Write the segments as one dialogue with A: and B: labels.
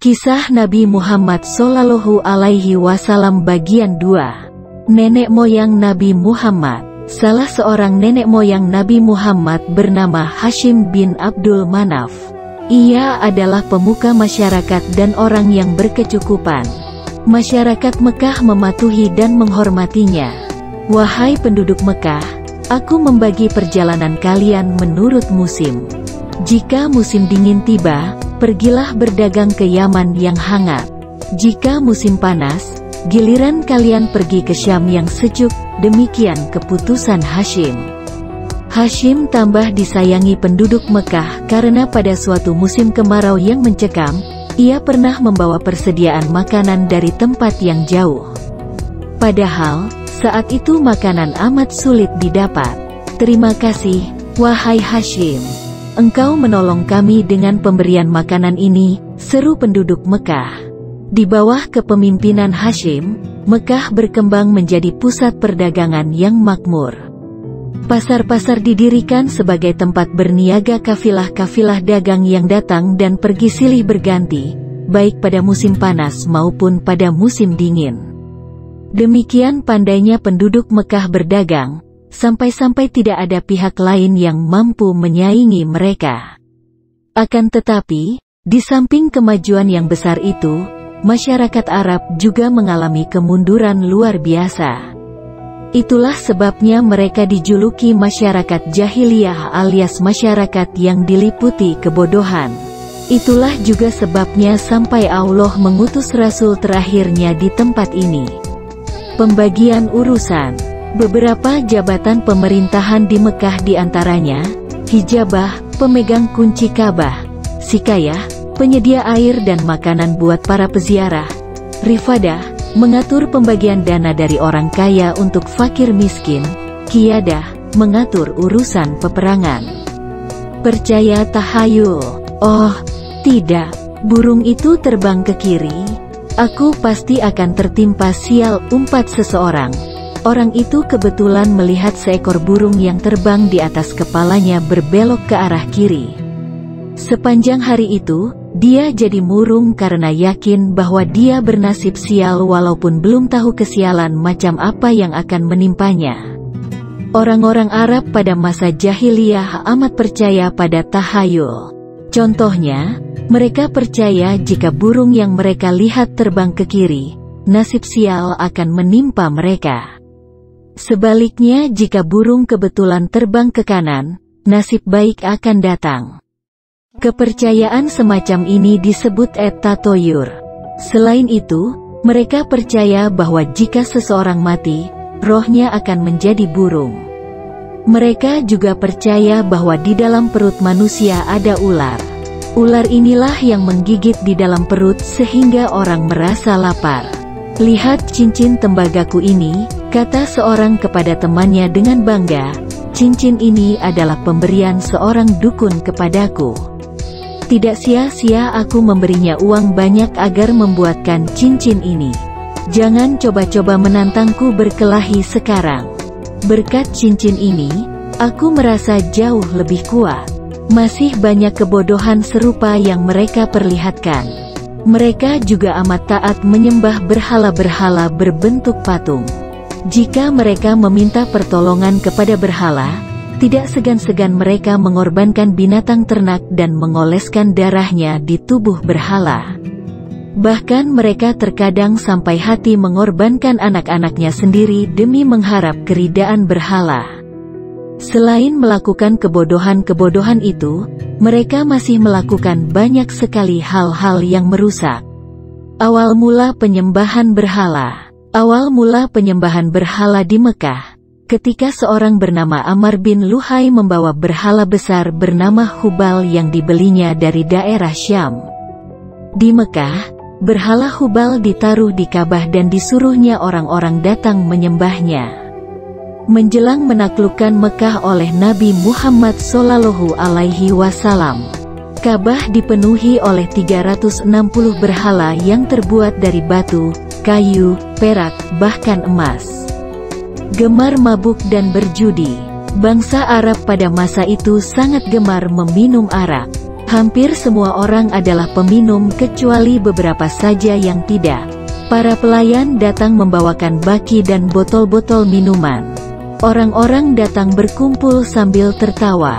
A: Kisah Nabi Muhammad Shallallahu Alaihi Wasallam bagian 2. Nenek moyang Nabi Muhammad. Salah seorang nenek moyang Nabi Muhammad bernama Hashim bin Abdul Manaf. Ia adalah pemuka masyarakat dan orang yang berkecukupan. Masyarakat Mekah mematuhi dan menghormatinya. Wahai penduduk Mekah, aku membagi perjalanan kalian menurut musim. Jika musim dingin tiba, pergilah berdagang ke Yaman yang hangat. Jika musim panas, giliran kalian pergi ke Syam yang sejuk. Demikian keputusan Hashim. Hashim tambah disayangi penduduk Mekah karena pada suatu musim kemarau yang mencekam, ia pernah membawa persediaan makanan dari tempat yang jauh. Padahal, saat itu makanan amat sulit didapat. Terima kasih, wahai Hashim. Engkau menolong kami dengan pemberian makanan ini, seru penduduk Mekah. Di bawah kepemimpinan Hashim, Mekah berkembang menjadi pusat perdagangan yang makmur. Pasar-pasar didirikan sebagai tempat berniaga kafilah-kafilah dagang yang datang dan pergi silih berganti, baik pada musim panas maupun pada musim dingin. Demikian pandainya penduduk Mekah berdagang, sampai-sampai tidak ada pihak lain yang mampu menyaingi mereka. Akan tetapi, di samping kemajuan yang besar itu, masyarakat Arab juga mengalami kemunduran luar biasa. Itulah sebabnya mereka dijuluki masyarakat jahiliyah alias masyarakat yang diliputi kebodohan. Itulah juga sebabnya sampai Allah mengutus Rasul terakhirnya di tempat ini. Pembagian urusan. Beberapa jabatan pemerintahan di Mekah diantaranya, hijabah, pemegang kunci Ka'bah, sikayah, penyedia air dan makanan buat para peziarah, rifadah, mengatur pembagian dana dari orang kaya untuk fakir miskin, qiyadah, mengatur urusan peperangan. Percaya tahayul. Oh, tidak, burung itu terbang ke kiri. Aku pasti akan tertimpa sial, umpat seseorang. Orang itu kebetulan melihat seekor burung yang terbang di atas kepalanya berbelok ke arah kiri. Sepanjang hari itu, dia jadi murung karena yakin bahwa dia bernasib sial walaupun belum tahu kesialan macam apa yang akan menimpanya. Orang-orang Arab pada masa jahiliyah amat percaya pada tahayul. Contohnya, mereka percaya jika burung yang mereka lihat terbang ke kiri, nasib sial akan menimpa mereka. Sebaliknya jika burung kebetulan terbang ke kanan, nasib baik akan datang. Kepercayaan semacam ini disebut at-tatoyur. Selain itu, mereka percaya bahwa jika seseorang mati, rohnya akan menjadi burung. Mereka juga percaya bahwa di dalam perut manusia ada ular. Ular inilah yang menggigit di dalam perut sehingga orang merasa lapar. Lihat cincin tembagaku ini, kata seorang kepada temannya dengan bangga. Cincin ini adalah pemberian seorang dukun kepadaku. Tidak sia-sia aku memberinya uang banyak agar membuatkan cincin ini. Jangan coba-coba menantangku berkelahi sekarang. Berkat cincin ini, aku merasa jauh lebih kuat. Masih banyak kebodohan serupa yang mereka perlihatkan. Mereka juga amat taat menyembah berhala-berhala berbentuk patung. Jika mereka meminta pertolongan kepada berhala, tidak segan-segan mereka mengorbankan binatang ternak dan mengoleskan darahnya di tubuh berhala. Bahkan mereka terkadang sampai hati mengorbankan anak-anaknya sendiri demi mengharap keridaan berhala. Selain melakukan kebodohan-kebodohan itu, mereka masih melakukan banyak sekali hal-hal yang merusak. Awal mula penyembahan berhala. Awal mula penyembahan berhala di Mekah, ketika seorang bernama Amr bin Luhai membawa berhala besar bernama Hubal yang dibelinya dari daerah Syam. Di Mekah, berhala Hubal ditaruh di Ka'bah dan disuruhnya orang-orang datang menyembahnya. Menjelang menaklukkan Mekah oleh Nabi Muhammad Shallallahu Alaihi Wasallam, Ka'bah dipenuhi oleh 360 berhala yang terbuat dari batu, kayu, perak, bahkan emas. Gemar mabuk dan berjudi. Bangsa Arab pada masa itu sangat gemar meminum arak. Hampir semua orang adalah peminum kecuali beberapa saja yang tidak. Para pelayan datang membawakan baki dan botol-botol minuman. Orang-orang datang berkumpul sambil tertawa.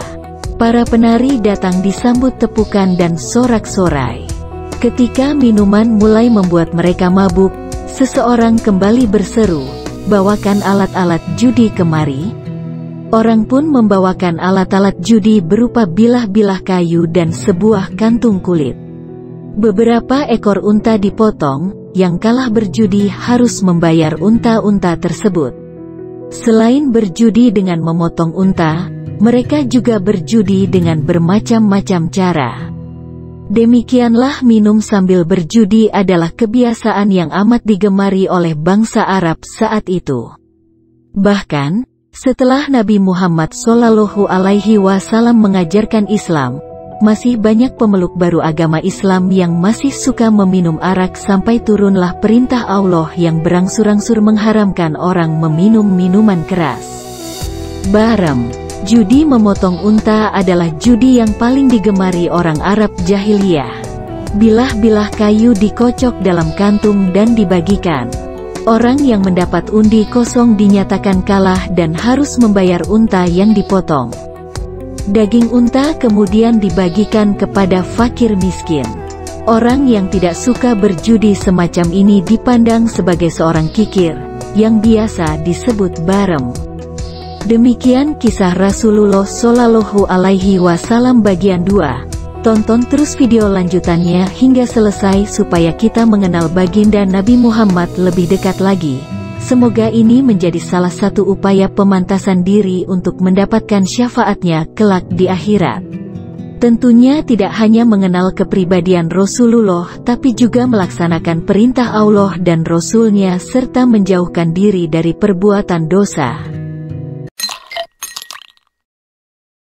A: Para penari datang disambut tepukan dan sorak-sorai. Ketika minuman mulai membuat mereka mabuk, seseorang kembali berseru, "Bawakan alat-alat judi kemari." Orang pun membawakan alat-alat judi berupa bilah-bilah kayu dan sebuah kantung kulit. Beberapa ekor unta dipotong, yang kalah berjudi harus membayar unta-unta tersebut. Selain berjudi dengan memotong unta, mereka juga berjudi dengan bermacam-macam cara. Demikianlah minum sambil berjudi adalah kebiasaan yang amat digemari oleh bangsa Arab saat itu. Bahkan, setelah Nabi Muhammad SAW mengajarkan Islam, masih banyak pemeluk baru agama Islam yang masih suka meminum arak sampai turunlah perintah Allah yang berangsur-angsur mengharamkan orang meminum minuman keras. Barem, judi memotong unta adalah judi yang paling digemari orang Arab jahiliyah. Bilah-bilah kayu dikocok dalam kantung dan dibagikan. Orang yang mendapat undi kosong dinyatakan kalah dan harus membayar unta yang dipotong. Daging unta kemudian dibagikan kepada fakir miskin. Orang yang tidak suka berjudi semacam ini dipandang sebagai seorang kikir, yang biasa disebut barem. Demikian kisah Rasulullah SAW bagian 2. Tonton terus video lanjutannya hingga selesai supaya kita mengenal baginda Nabi Muhammad lebih dekat lagi. Semoga ini menjadi salah satu upaya pemantasan diri untuk mendapatkan syafaatnya kelak di akhirat. Tentunya tidak hanya mengenal kepribadian Rasulullah, tapi juga melaksanakan perintah Allah dan Rasul-Nya serta menjauhkan diri dari perbuatan dosa.